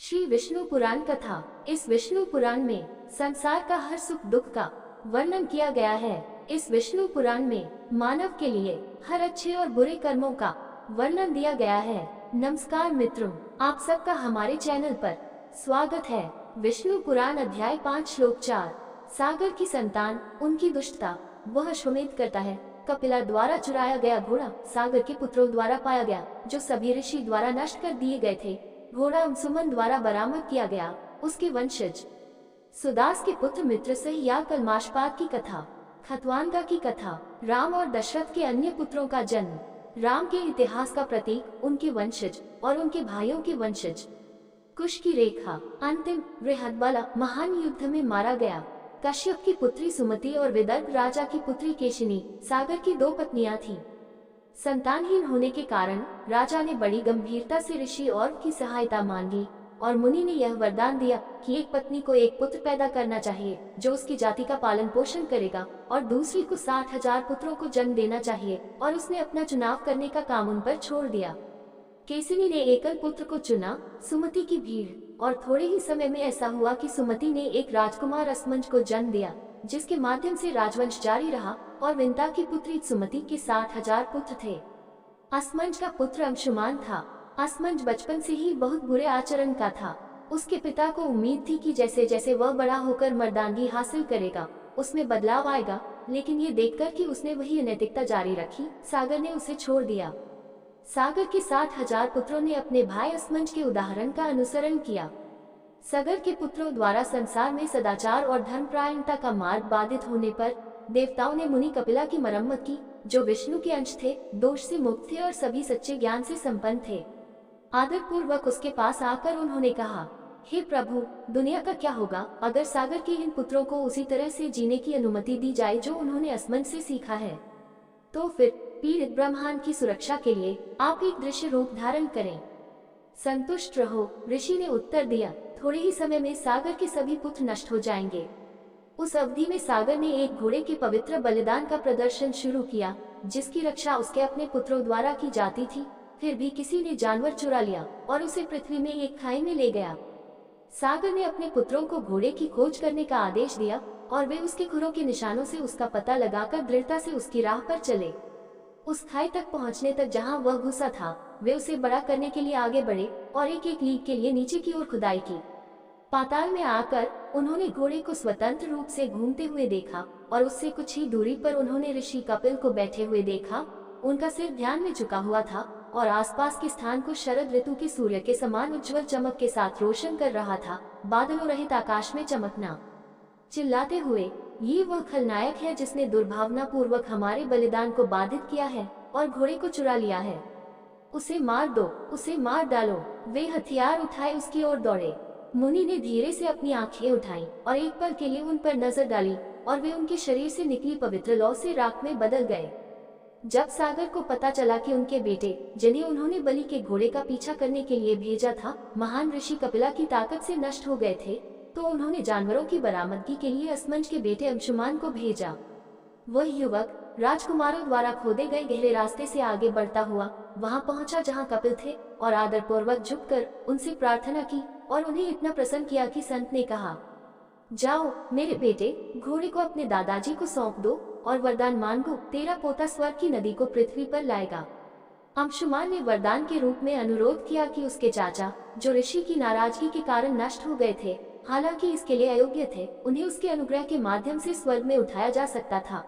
श्री विष्णु पुराण कथा। इस विष्णु पुराण में संसार का हर सुख दुख का वर्णन किया गया है। इस विष्णु पुराण में मानव के लिए हर अच्छे और बुरे कर्मों का वर्णन दिया गया है। नमस्कार मित्रों, आप सबका हमारे चैनल पर स्वागत है। विष्णु पुराण अध्याय 5 श्लोक 4। सागर की संतान, उनकी दुष्टता। वह अश्वमेध करता है। कपिला द्वारा चुराया गया घोड़ा सागर के पुत्रों द्वारा पाया गया, जो सभी ऋषि द्वारा नष्ट कर दिए गए थे। घोड़ा अंशुमन द्वारा बरामद किया गया। उसके वंशज सुदास के पुत्र मित्र से या कलमाशपात की कथा। खतवानगा की कथा। राम और दशरथ के अन्य पुत्रों का जन्म। राम के इतिहास का प्रतीक, उनके वंशज और उनके भाइयों के वंशज। कुश की रेखा। अंतिम बृहदबला महान युद्ध में मारा गया। कश्यप की पुत्री सुमति और विदर्भ राजा की पुत्री केशिनी सागर की 2 पत्नियां थीं। संतानहीन होने के कारण राजा ने बड़ी गंभीरता से ऋषि और की सहायता मांगी और मुनि ने यह वरदान दिया कि एक पत्नी को एक पुत्र पैदा करना चाहिए जो उसकी जाति का पालन पोषण करेगा, और दूसरी को 60,000 पुत्रों को जन्म देना चाहिए, और उसने अपना चुनाव करने का काम उन पर छोड़ दिया। केसिनी ने एकल पुत्र को चुना, सुमति की भीड़, और थोड़े ही समय में ऐसा हुआ कि सुमति ने एक राजकुमार असमंज को जन्म दिया, जिसके माध्यम से राजवंश जारी रहा, और विंता की पुत्री सुमति के 60,000 पुत्र थे। असमंज का पुत्र अंशुमान था। असमंज बचपन से ही बहुत बुरे आचरण का था। उसके पिता को उम्मीद थी कि जैसे जैसे वह बड़ा होकर मर्दानगी हासिल करेगा, उसमें बदलाव आएगा, लेकिन ये देखकर कि उसने वही अनैतिकता जारी रखी, सागर ने उसे छोड़ दिया। सागर के 60,000 पुत्रों ने अपने भाई असमंज के उदाहरण का अनुसरण किया। सागर के पुत्रों द्वारा संसार में सदाचार और धर्मपरायणता का मार्ग बाधित होने पर देवताओं ने मुनि कपिला की मरम्मत की, जो विष्णु के अंश थे, दोष से मुक्त थे और सभी सच्चे ज्ञान से संपन्न थे। आदर पूर्वक उसके पास आकर उन्होंने कहा, हे प्रभु, दुनिया का क्या होगा अगर सागर के इन पुत्रों को उसी तरह से जीने की अनुमति दी जाए जो उन्होंने असमंज से सीखा है। तो फिर पीड़ित ब्रह्मांड की सुरक्षा के लिए आप एक दृश्य रूप धारण करें। संतुष्ट रहो, ऋषि ने उत्तर दिया। थोड़े ही समय में सागर के सभी पुत्र नष्ट हो जाएंगे। उस अवधि में सागर ने एक घोड़े के पवित्र बलिदान का प्रदर्शन शुरू किया, जिसकी रक्षा उसके अपने पुत्रों द्वारा की जाती थी। फिर भी किसी ने जानवर चुरा लिया और उसे पृथ्वी में एक खाई में ले गया। सागर ने अपने पुत्रों को घोड़े की खोज करने का आदेश दिया, और वे उसके खुरों के निशानों से उसका पता लगाकर दृढ़ता से उसकी राह पर चले। उस खाई तक पहुंचने तक जहां वह घुसा था, वे उसे बड़ा करने के लिए आगे बढ़े और एक एक लीक के लिए नीचे की ओर खुदाई की। पाताल में आकर उन्होंने घोड़े को स्वतंत्र रूप से घूमते हुए देखा, और उससे कुछ ही दूरी पर उन्होंने ऋषि कपिल को बैठे हुए देखा। उनका सिर ध्यान में झुका हुआ था और आसपास के स्थान को शरद ऋतु के सूर्य के समान उज्जवल चमक के साथ रोशन कर रहा था, बादलों रहित आकाश में चमकना। चिल्लाते हुए, ये वह खलनायक है जिसने दुर्भावना पूर्वक हमारे बलिदान को बाधित किया है और घोड़े को चुरा लिया है। उसे मार दो, उसे मार डालो। वे हथियार उठाए उसकी ओर दौड़े। मुनि ने धीरे से अपनी आंखें उठाईं और एक पल के लिए उन पर नजर डाली, और वे उनके शरीर से निकली पवित्र लौ से राख में बदल गए। जब सागर को पता चला कि उनके बेटे, जिन्हें उन्होंने बलि के घोड़े का पीछा करने के लिए भेजा था, महान ऋषि कपिला की ताकत से नष्ट हो गए थे, तो उन्होंने जानवरों की बरामदगी के लिए असमंज के बेटे अंशुमान को भेजा। वह युवक राजकुमारों द्वारा खोदे गए गहरे रास्ते से आगे बढ़ता हुआ वहां पहुंचा जहां कपिल थे, और आदर पूर्वक झुककर उनसे प्रार्थना की और उन्हें इतना प्रसन्न किया कि संत ने कहा, जाओ मेरे बेटे, घोड़े को अपने दादाजी को सौंप दो और वरदान मांगो, तेरा पोता स्वर्ग की नदी को पृथ्वी पर लाएगा। अंशुमान ने वरदान के रूप में अनुरोध किया कि उसके चाचा, जो ऋषि की नाराजगी के कारण नष्ट हो गए थे, हालांकि इसके लिए अयोग्य थे, उन्हें उसके अनुग्रह के माध्यम से स्वर्ग में उठाया जा सकता था।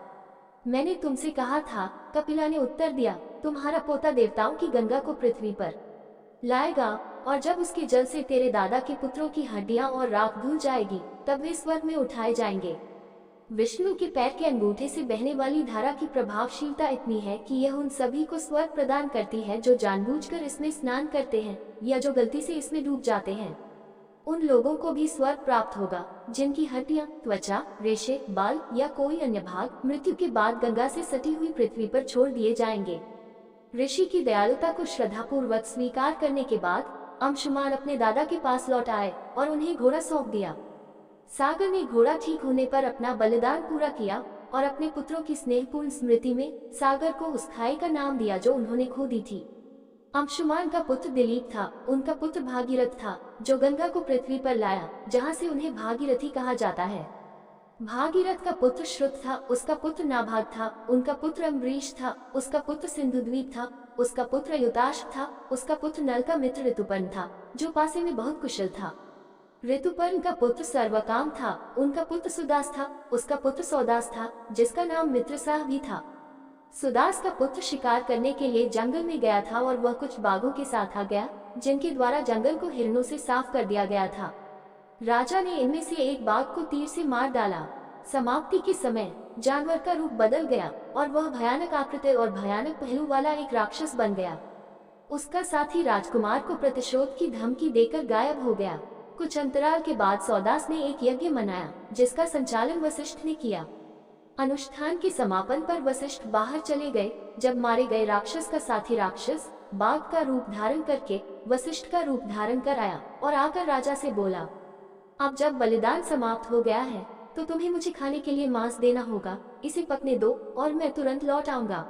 मैंने तुमसे कहा था, कपिला ने उत्तर दिया, तुम्हारा पोता देवताओं की गंगा को पृथ्वी पर लाएगा, और जब उसके जल से तेरे दादा के पुत्रों की हड्डियां और राख धुल जाएगी, तब वे स्वर्ग में उठाए जाएंगे। विष्णु के पैर के अंगूठे से बहने वाली धारा की प्रभावशीलता इतनी है कि यह उन सभी को स्वर्ग प्रदान करती है जो जानबूझकर इसमें स्नान करते हैं या जो गलती से इसमें डूब जाते हैं। उन लोगों को भी स्वर्ग प्राप्त होगा जिनकी हड्डियां, त्वचा, रेशे, बाल या कोई अन्य भाग मृत्यु के बाद गंगा से सटी हुई पृथ्वी पर छोड़ दिए जाएंगे। ऋषि की दयालुता को श्रद्धापूर्वक स्वीकार करने के बाद अंशुमान अपने दादा के पास लौट आए और उन्हें घोड़ा सौंप दिया। सागर ने घोड़ा ठीक होने पर अपना बलिदान पूरा किया और अपने पुत्रों की स्नेहपूर्ण स्मृति में सागर को उस खाई का नाम दिया जो उन्होंने खोदी थी। अंशुमान का पुत्र दिलीप था, उनका पुत्र भागीरथ था, जो गंगा को पृथ्वी पर लाया, जहाँ से उन्हें भागीरथी कहा जाता है। भागीरथ का पुत्र श्रुत था, उसका पुत्र नाभाग था, उनका पुत्र अम्बरीश था, उसका पुत्र सिंधुद्वीप था, उसका पुत्र युताश था, उसका पुत्र नल का मित्र ऋतुपर्ण था, जो पासे में बहुत कुशल था। ऋतुपर्ण का पुत्र सर्वकाम था, उनका पुत्र सुदास था, उसका पुत्र सौदास था, जिसका नाम मित्रसाह भी था। सुदास का पुत्र शिकार करने के लिए जंगल में गया था और वह कुछ बाघों के साथ आ गया, जिनके द्वारा जंगल को हिरणों से साफ कर दिया गया था। राजा ने इनमें से एक बाघ को तीर से मार डाला। समाप्ति के समय जानवर का रूप बदल गया और वह भयानक आकृति और भयानक पहलू वाला एक राक्षस बन गया। उसका साथी राजकुमार को प्रतिशोध की धमकी देकर गायब हो गया। कुछ अंतराल के बाद सौदास ने एक यज्ञ मनाया, जिसका संचालन वशिष्ठ ने किया। अनुष्ठान के समापन पर वशिष्ठ बाहर चले गए। जब मारे गए राक्षस का साथी राक्षस बाघ का रूप धारण करके वशिष्ठ का रूप धारण कर आया और आकर राजा से बोला, अब जब बलिदान समाप्त हो गया है तो तुम्हें मुझे खाने के लिए मांस देना होगा, इसे पकने दो और मैं तुरंत लौट आऊंगा।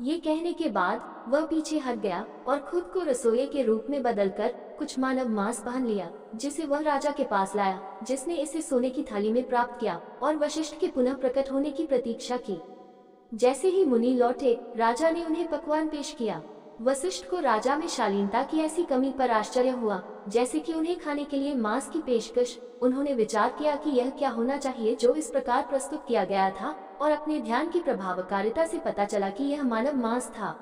ये कहने के बाद वह पीछे हट गया और खुद को रसोई के रूप में बदलकर कुछ मानव मांस पहन लिया, जिसे वह राजा के पास लाया, जिसने इसे सोने की थाली में प्राप्त किया और वशिष्ठ के पुनः प्रकट होने की प्रतीक्षा की। जैसे ही मुनि लौटे, राजा ने उन्हें पकवान पेश किया। वशिष्ठ को राजा में शालीनता की ऐसी कमी पर आश्चर्य हुआ, जैसे कि उन्हें खाने के लिए मांस की पेशकश। उन्होंने विचार किया कि यह क्या होना चाहिए जो इस प्रकार प्रस्तुत किया गया था, और अपने ध्यान की प्रभावकारिता से पता चला कि यह मानव मांस था।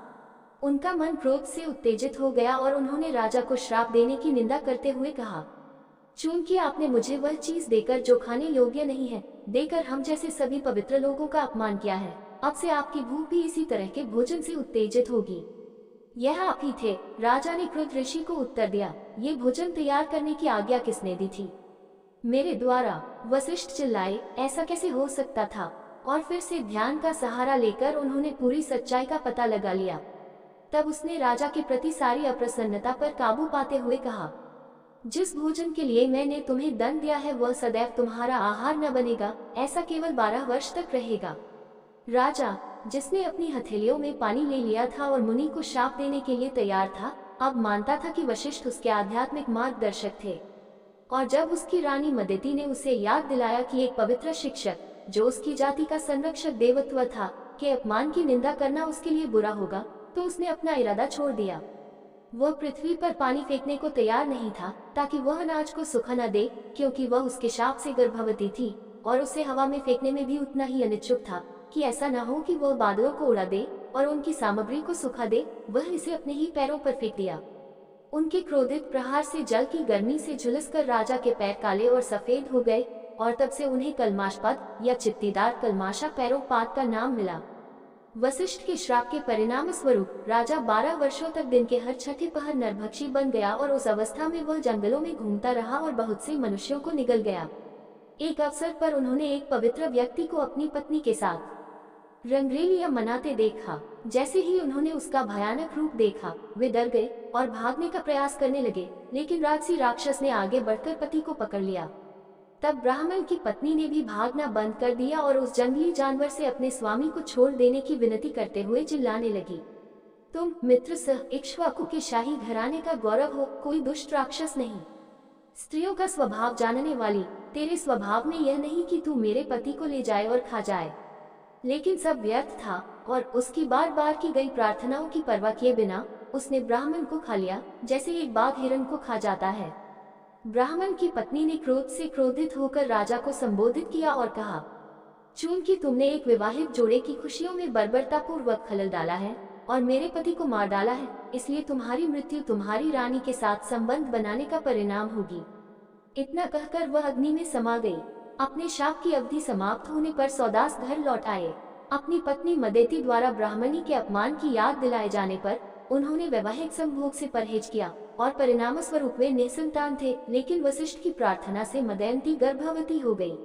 उनका मन क्रोध से उत्तेजित हो गया और उन्होंने राजा को श्राप देने की निंदा करते हुए कहा, चूंकि आपने मुझे वह चीज देकर जो खाने योग्य नहीं है, देकर हम जैसे सभी पवित्र लोगों का अपमान किया है, अब से आपकी भूख भी इसी तरह के भोजन से उत्तेजित होगी। यह आप ही थे। राजा ने क्रुद्ध ऋषि को उत्तर दिया, ये भोजन तैयार करने की आज्ञा किसने दी थी? मेरे द्वारा। वशिष्ठ चिल्लाए, ऐसा कैसे हो सकता था? और फिर से ध्यान का सहारा लेकर उन्होंने पूरी सच्चाई का पता लगा लिया। तब उसने राजा के प्रति सारी अप्रसन्नता पर काबू पाते हुए कहा, जिस भोजन के लिए मैंने तुम्हें दंड दिया है वह सदैव तुम्हारा आहार न बनेगा, ऐसा केवल 12 वर्ष तक रहेगा। राजा, जिसने अपनी हथेलियों में पानी ले लिया था और मुनि को शाप देने के लिए तैयार था, अब मानता था कि वशिष्ठ उसके आध्यात्मिक मार्गदर्शक थे। और जब उसकी रानी मदेती ने उसे याद दिलाया कि एक पवित्र शिक्षक, जो उसकी जाति का संरक्षक देवत्व था, के अपमान की निंदा करना उसके लिए बुरा होगा, तो उसने अपना इरादा छोड़ दिया। वह पृथ्वी पर पानी फेंकने को तैयार नहीं था, ताकि वह अनाज को सूखा न दे, क्योंकि वह उसके शाप से गर्भवती थी, और उसे हवा में फेंकने में भी उतना ही अनिच्छुक था कि ऐसा न हो कि वह बादलों को उड़ा दे और उनकी सामग्री को सुखा दे। वह इसे अपने ही पैरों पर फेंक दिया। उनके क्रोधित प्रहार से जल की गर्मी से झुलसकर राजा के पैर काले और सफेद हो गए, और तब से उन्हें कलमाशपद या चित्तीदार कलमाशा पैरों-पात का नाम मिला। वशिष्ठ के श्राप के परिणाम स्वरूप राजा 12 वर्षों तक दिन के हर छठे पहर नरभक्षी बन गया, और उस अवस्था में वह जंगलों में घूमता रहा और बहुत से मनुष्यों को निगल गया। एक अवसर पर उन्होंने एक पवित्र व्यक्ति को अपनी पत्नी के साथ रंगरेलियां मनाते देखा। जैसे ही उन्होंने उसका भयानक रूप देखा, वे डर गए और भागने का प्रयास करने लगे, लेकिन राजसी राक्षस ने आगे बढ़कर पति को पकड़ लिया। तब ब्राह्मण की पत्नी ने भी भागना बंद कर दिया और उस जंगली जानवर से अपने स्वामी को छोड़ देने की विनती करते हुए चिल्लाने लगी, तुम मित्र सह इक्ष्वाकु के शाही घराने का गौरव हो, कोई दुष्ट राक्षस नहीं। स्त्रियों का स्वभाव जानने वाली, तेरे स्वभाव में यह नहीं कि तू मेरे पति को ले जाए और खा जाए। लेकिन सब व्यर्थ था, और उसकी बार बार की गई प्रार्थनाओं की परवाह किए बिना उसने ब्राह्मण को खा लिया, जैसे एक बाघ हिरण को खा जाता है। ब्राह्मण की पत्नी ने क्रोध से क्रोधित होकर राजा को संबोधित किया और कहा, चूंकि तुमने एक विवाहित जोड़े की खुशियों में बर्बरता पूर्वक खलल डाला है और मेरे पति को मार डाला है, इसलिए तुम्हारी मृत्यु तुम्हारी रानी के साथ संबंध बनाने का परिणाम होगी। इतना कहकर वह अग्नि में समा गई। अपने शाप की अवधि समाप्त होने पर सौदास घर लौट आए। अपनी पत्नी मदेती द्वारा ब्राह्मणी के अपमान की याद दिलाए जाने पर उन्होंने वैवाहिक संभोग से परहेज किया, और परिणाम स्वरूप वे निसंतान थे। लेकिन वशिष्ठ की प्रार्थना से मदयंती गर्भवती हो गई।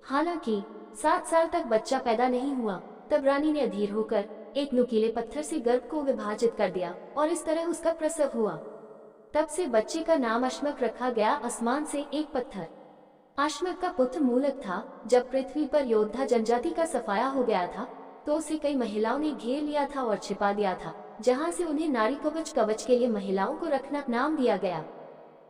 हालांकि 7 साल तक बच्चा पैदा नहीं हुआ, तब रानी ने अधीर होकर एक नुकीले पत्थर से गर्भ को विभाजित कर दिया, और इस तरह उसका प्रसव हुआ। तब से बच्चे का नाम अश्मक रखा गया, आसमान से एक पत्थर। अश्मक का पुत्र मूलक था। जब पृथ्वी पर योद्धा जनजाति का सफाया हो गया था, तो उसे कई महिलाओं ने घेर लिया था और छिपा दिया था। जहाँ से उन्हें नारी कवच कवच के लिए महिलाओं को रखना नाम दिया गया।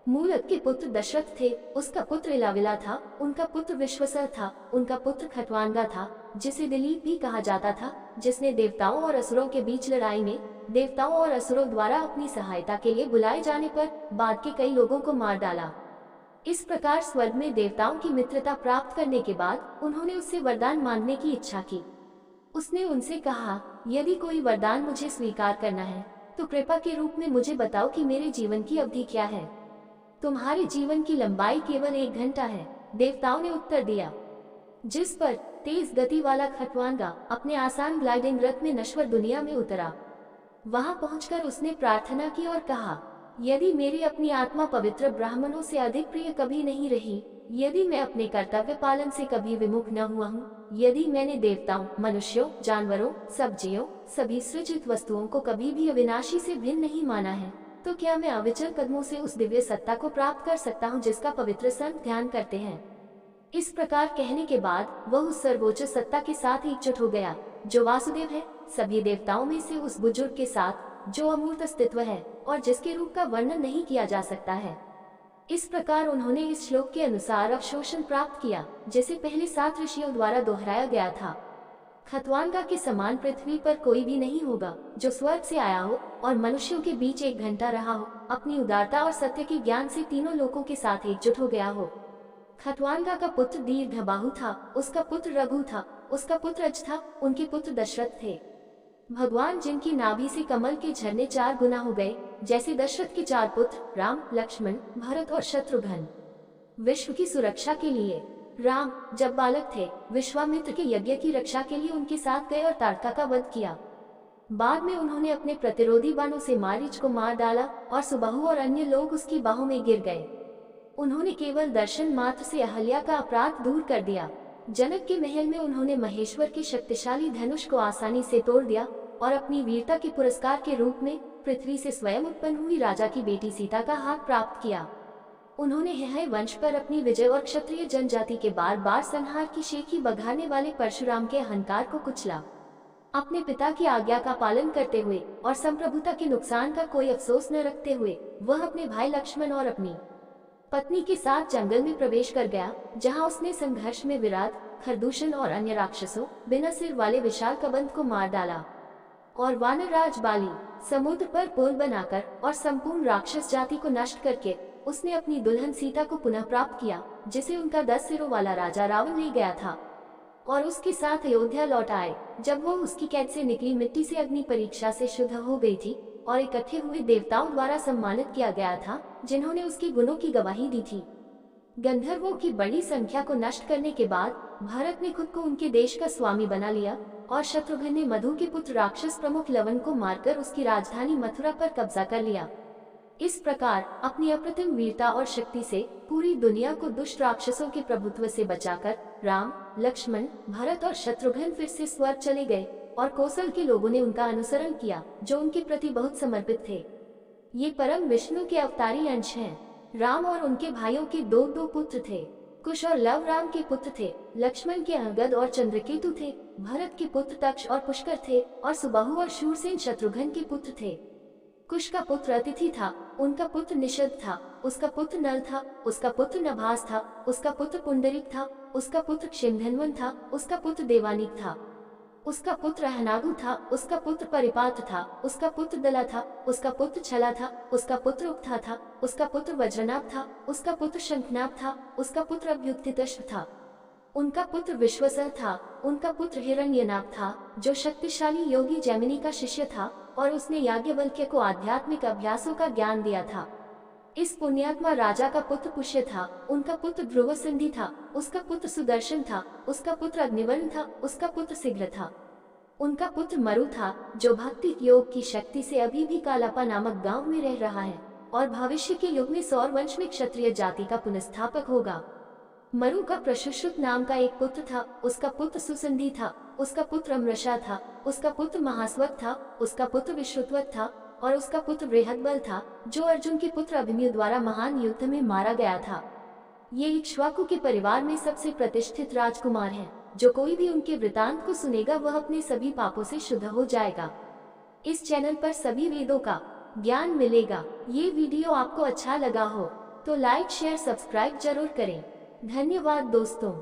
मूलक के पुत्र दशरथ थे, उसका पुत्र इलाविला था, उनका पुत्र विश्वसर था, उनका पुत्र खटवांगा था, जिसे दिलीप भी कहा जाता था, जिसने देवताओं और असुरों के बीच लड़ाई में देवताओं और असुरों द्वारा अपनी सहायता के लिए बुलाए जाने पर बाद के कई लोगों को मार डाला। इस प्रकार स्वर्ग में देवताओं की मित्रता प्राप्त करने के बाद उन्होंने उससे वरदान मांगने की इच्छा की। उसने उनसे कहा, यदि कोई वरदान मुझे स्वीकार करना है तो कृपा के रूप में मुझे बताओ कि मेरे जीवन की अवधि क्या है। तुम्हारे जीवन की लंबाई केवल 1 घंटा है, देवताओं ने उत्तर दिया। जिस पर तेज गति वाला खटवांगा अपने आसान ग्लाइडिंग रथ में नश्वर दुनिया में उतरा। वहां पहुंचकर उसने प्रार्थना की और कहा, यदि मेरी अपनी आत्मा पवित्र ब्राह्मणों से अधिक प्रिय कभी नहीं रही, यदि मैं अपने कर्तव्य पालन से कभी विमुख न हुआ हूँ, यदि मैंने देवताओं, मनुष्यों, जानवरों, सब्जियों, सभी सृजित वस्तुओं को कभी भी अविनाशी से भिन्न नहीं माना है, तो क्या मैं अविचल कदमों से उस दिव्य सत्ता को प्राप्त कर सकता हूँ जिसका पवित्र संत ध्यान करते हैं। इस प्रकार कहने के बाद वह उस सर्वोच्च सत्ता के साथ एकजुट हो गया जो वासुदेव है, सभी देवताओं में से उस बुजुर्ग के साथ जो अमूर्त अस्तित्व है और जिसके रूप का वर्णन नहीं किया जा सकता है। इस प्रकार उन्होंने इस श्लोक के अनुसार अवशोषण प्राप्त किया, जिसे पहले 7 ऋषियों द्वारा दोहराया गया था। खतवांगा के समान पृथ्वी पर कोई भी नहीं होगा जो स्वर्ग से आया हो और मनुष्यों के बीच 1 घंटा रहा हो, अपनी उदारता और सत्य के ज्ञान से तीनों लोकों के साथ एकजुट हो गया हो। खतवांगा का पुत्र दीर्घबाहु था, उसका पुत्र रघु था, उसका पुत्र अज था, उनके पुत्र दशरथ थे। भगवान जिनकी नाभि से कमल के झरने 4 गुना हो गए, जैसे दशरथ के 4 पुत्र राम, लक्ष्मण, भरत और शत्रुघ्न। विश्व की सुरक्षा के लिए राम जब बालक थे, विश्वामित्र के यज्ञ की रक्षा के लिए उनके साथ गए और ताड़का का वध किया। बाद में उन्होंने अपने प्रतिरोधी बाणों से मारीच को मार डाला और सुबाहु और अन्य लोग उसकी बाहों में गिर गए। उन्होंने केवल दर्शन मात्र से अहल्या का अपराध दूर कर दिया। जनक के महल में उन्होंने महेश्वर के शक्तिशाली धनुष को आसानी से तोड़ दिया और अपनी वीरता के पुरस्कार के रूप में पृथ्वी से स्वयं उत्पन्न हुई राजा की बेटी सीता का हाथ प्राप्त किया। उन्होंने हेहय वंश पर अपनी विजय और क्षत्रिय जनजाति के बार बार संहार की शेखी बघाने वाले परशुराम के अहंकार को कुचला। अपने पिता की आज्ञा का पालन करते हुए और संप्रभुता के नुकसान का कोई अफसोस न रखते हुए वह अपने भाई लक्ष्मण और अपनी पत्नी के साथ जंगल में प्रवेश कर गया, जहां उसने संघर्ष में विराट, खरदूषण और अन्य राक्षसों, बिना सिर वाले विशाल कबंध को मार डाला और वानरराज बाली समुद्र पर पुल बनाकर और संपूर्ण राक्षस जाति को नष्ट करके उसने अपनी दुल्हन सीता को पुनः प्राप्त किया, जिसे उनका 10 सिरों वाला राजा रावण ले गया था और उसके साथ अयोध्या लौट आए। जब वो उसकी कैद से निकली मिट्टी से अग्नि परीक्षा से शुद्ध हो गई थी और इकट्ठे हुए देवताओं द्वारा सम्मानित किया गया था, जिन्होंने उसके गुणों की गवाही दी थी। गंधर्वों की बड़ी संख्या को नष्ट करने के बाद भरत ने खुद को उनके देश का स्वामी बना लिया और शत्रुघ्न ने मधु के पुत्र राक्षस प्रमुख लवन को मारकर उसकी राजधानी मथुरा पर कब्जा कर लिया। इस प्रकार अपनी अप्रतिम वीरता और शक्ति से पूरी दुनिया को दुष्ट राक्षसों के प्रभुत्व से बचाकर राम, लक्ष्मण, भरत और शत्रुघ्न फिर से स्वर्ग चले गए और कौशल के लोगों ने उनका अनुसरण किया, जो उनके प्रति बहुत समर्पित थे। ये परम विष्णु के अवतारी अंश हैं। राम और उनके भाइयों के 2 पुत्र थे। कुश और लव राम के पुत्र थे। लक्ष्मण के अंगद और चंद्रकेतु थे। भरत के पुत्र तक्ष और पुष्कर थे और सुबाहु और शूरसेन शत्रुघ्न के पुत्र थे। कुश का पुत्र अतिथि था, उनका पुत्र निषद था, उसका पुत्र नल था, उसका पुत्र नभास था, उसका पुत्र पुंडरिक था, उसका पुत्र क्षेमधन्वन था, उसका पुत्र देवानिक था, उसका पुत्र अहनागु था, उसका पुत्र परिपात था, उसका पुत्र दला था, उसका पुत्र छला था, उसका पुत्र उक्था था, उसका पुत्र वज्रनाभ था, उसका पुत्र शंखनाभ था, उसका पुत्र अभ्युत्थितश्व था, उनका पुत्र विश्वसर था, उनका पुत्र हिरण्यनाभ था, जो शक्तिशाली योगी जैमिनी का शिष्य था और उसने याज्ञवल्क्य को आध्यात्मिक अभ्यासों का ज्ञान दिया था। इस पुण्यात्मा राजा का पुत्र पुष्य था, उनका पुत्र ध्रुव संधि था, उसका पुत्र सुदर्शन था, उसका पुत्र अग्निवर्ण था, उसका पुत्र शीघ्र था, उनका पुत्र मरु था, जो भक्ति योग की शक्ति से अभी भी कालापा नामक गांव में रह रहा है और भविष्य के युग में सौर वंश में क्षत्रिय जाति का पुनस्थापक होगा। मरु का प्रशुश्रुत नाम का एक पुत्र था, उसका पुत्र सुसंधि था, उसका पुत्र अमृषा था, उसका पुत्र महास्वत था, उसका पुत्र विश्रुतवत था और उसका पुत्र बृहदबल था, जो अर्जुन के पुत्र अभिमन्यु द्वारा महान युद्ध में मारा गया था। ये इक्ष्वाकु के परिवार में सबसे प्रतिष्ठित राजकुमार हैं। जो कोई भी उनके वृतांत को सुनेगा वह अपने सभी पापों से शुद्ध हो जाएगा। इस चैनल पर सभी वेदों का ज्ञान मिलेगा। ये वीडियो आपको अच्छा लगा हो तो लाइक शेयर सब्सक्राइब जरूर करें। धन्यवाद दोस्तों।